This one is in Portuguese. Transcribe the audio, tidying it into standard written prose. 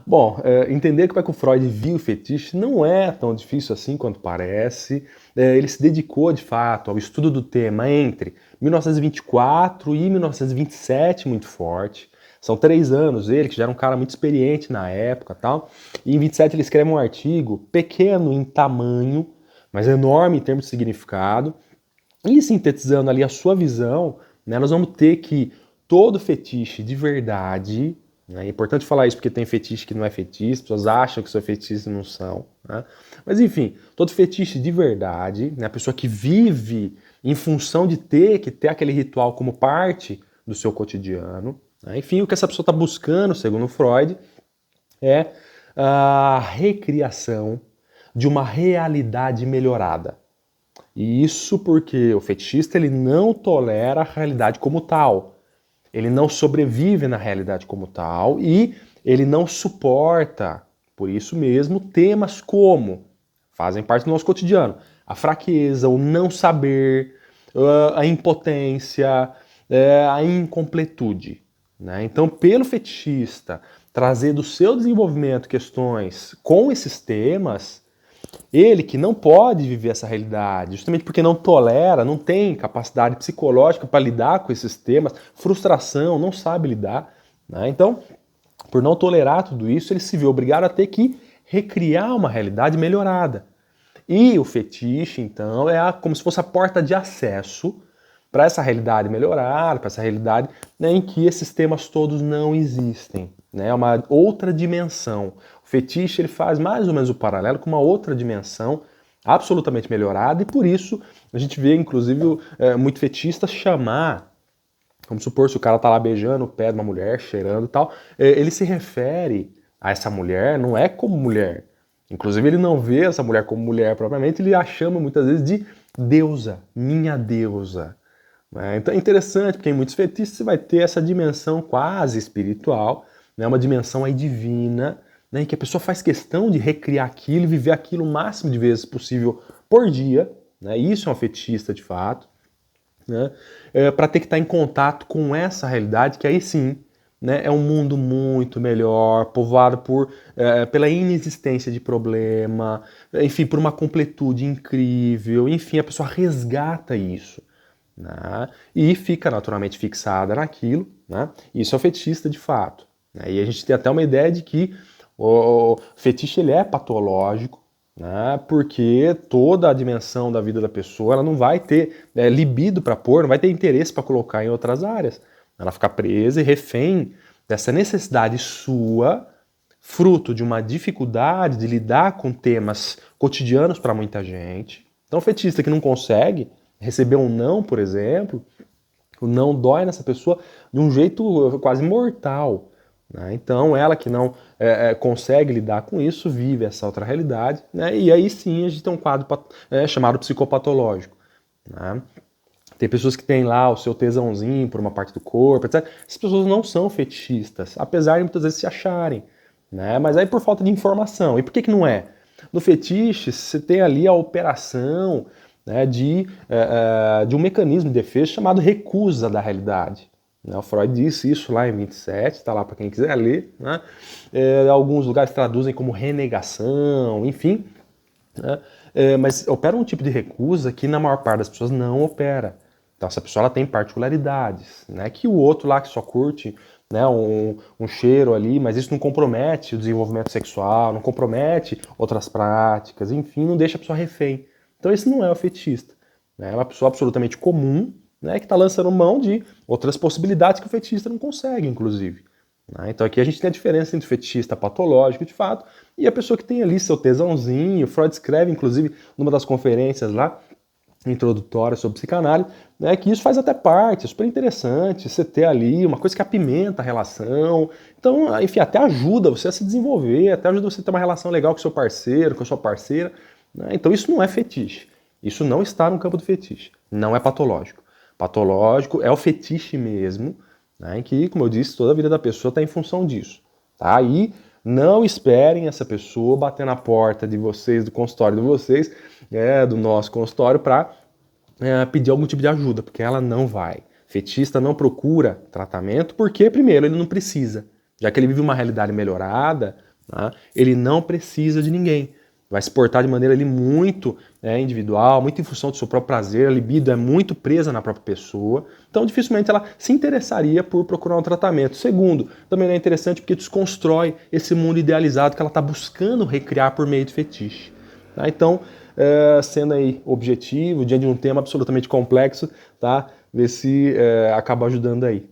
Bom, entender como é que o Freud viu o fetiche não é tão difícil assim quanto parece. Ele se dedicou, de fato, ao estudo do tema entre 1924 e 1927, muito forte. São 3 anos, ele, que já era um cara muito experiente na época e tal. E em 27 ele escreve um artigo pequeno em tamanho, mas enorme em termos de significado. E sintetizando ali a sua visão, né, nós vamos ter que todo fetiche de verdade, né, é importante falar isso porque tem fetiche que não é fetiche, as pessoas acham que são fetiches e não são, né, mas enfim, todo fetiche de verdade, né, a pessoa que vive em função de ter que ter aquele ritual como parte do seu cotidiano, né, enfim, o que essa pessoa está buscando, segundo Freud, é a recriação de uma realidade melhorada. E isso porque o fetichista ele não tolera a realidade como tal. Ele não sobrevive na realidade como tal e ele não suporta, por isso mesmo, temas como fazem parte do nosso cotidiano. A fraqueza, o não saber, a impotência, a incompletude. Né? Então, pelo fetichista trazer do seu desenvolvimento questões com esses temas, ele que não pode viver essa realidade, justamente porque não tolera, não tem capacidade psicológica para lidar com esses temas, frustração, não sabe lidar. Né? Então, por não tolerar tudo isso, ele se vê obrigado a ter que recriar uma realidade melhorada. E o fetiche, então, como se fosse a porta de acesso para essa realidade melhorar, para essa realidade, né, em que esses temas todos não existem. Né? É uma outra dimensão. O fetiche ele faz mais ou menos o paralelo com uma outra dimensão absolutamente melhorada e por isso a gente vê, inclusive, muito fetichista chamar, vamos supor, se o cara tá lá beijando o pé de uma mulher, cheirando e tal, ele se refere a essa mulher, não é como mulher. Inclusive ele não vê essa mulher como mulher propriamente, ele a chama muitas vezes de deusa, minha deusa. Então é interessante, porque em muitos feitiços você vai ter essa dimensão quase espiritual, né, uma dimensão aí divina, né, em que a pessoa faz questão de recriar aquilo e viver aquilo o máximo de vezes possível por dia. Né, isso é um fetichista de fato. Né, para ter que estar em contato com essa realidade, que aí sim, né, é um mundo muito melhor, povoado pela inexistência de problema, enfim, por uma completude incrível, enfim, a pessoa resgata isso. Né? E fica naturalmente fixada naquilo, né? Isso é o fetichista de fato. Né? E a gente tem até uma ideia de que o fetiche ele é patológico, né? Porque toda a dimensão da vida da pessoa ela não vai ter libido para pôr, não vai ter interesse para colocar em outras áreas. Ela fica presa e refém dessa necessidade sua, fruto de uma dificuldade de lidar com temas cotidianos para muita gente. Então, o fetichista que não consegue receber um não, por exemplo, o não dói nessa pessoa de um jeito quase mortal. Né? Então, ela que não consegue lidar com isso, vive essa outra realidade, né? E aí sim a gente tem um quadro chamado psicopatológico. Né? Tem pessoas que têm lá o seu tesãozinho por uma parte do corpo, etc. Essas pessoas não são fetichistas, apesar de muitas vezes se acharem. Né? Mas aí por falta de informação. E por que não é? No fetiche, você tem ali a operação, né, de um mecanismo de defesa chamado recusa da realidade. Né? O Freud disse isso lá em 27, está lá para quem quiser ler. Né? Alguns lugares traduzem como renegação, enfim. Né? Mas opera um tipo de recusa que na maior parte das pessoas não opera. Então essa pessoa ela tem particularidades, né? Que o outro lá que só curte, né, um cheiro ali, mas isso não compromete o desenvolvimento sexual, não compromete outras práticas, enfim, não deixa a pessoa refém. Então esse não é o fetichista. Né? É uma pessoa absolutamente comum, né, que está lançando mão de outras possibilidades que o fetichista não consegue, inclusive. Né? Então aqui a gente tem a diferença entre o fetichista patológico, de fato, e a pessoa que tem ali seu tesãozinho. Freud escreve, inclusive, numa das conferências lá, introdutória sobre psicanálise, né, que isso faz até parte, é super interessante, você ter ali uma coisa que apimenta a relação, então, enfim, até ajuda você a se desenvolver, até ajuda você a ter uma relação legal com seu parceiro, com a sua parceira, né? Então isso não é fetiche, isso não está no campo do fetiche, não é patológico. Patológico é o fetiche mesmo, né, em que, como eu disse, toda a vida da pessoa está em função disso, tá? E não esperem essa pessoa bater na porta de vocês, do consultório de vocês, do nosso consultório, para pedir algum tipo de ajuda, porque ela não vai. Fetista não procura tratamento porque, primeiro, ele não precisa. Já que ele vive uma realidade melhorada, tá? Ele não precisa de ninguém. Vai se portar de maneira ali muito individual, muito em função do seu próprio prazer, a libido é muito presa na própria pessoa, então dificilmente ela se interessaria por procurar um tratamento. Segundo, também não é interessante porque desconstrói esse mundo idealizado que ela está buscando recriar por meio de fetiche. Tá? Então, sendo aí objetivo, diante de um tema absolutamente complexo, tá? Ver se acaba ajudando aí.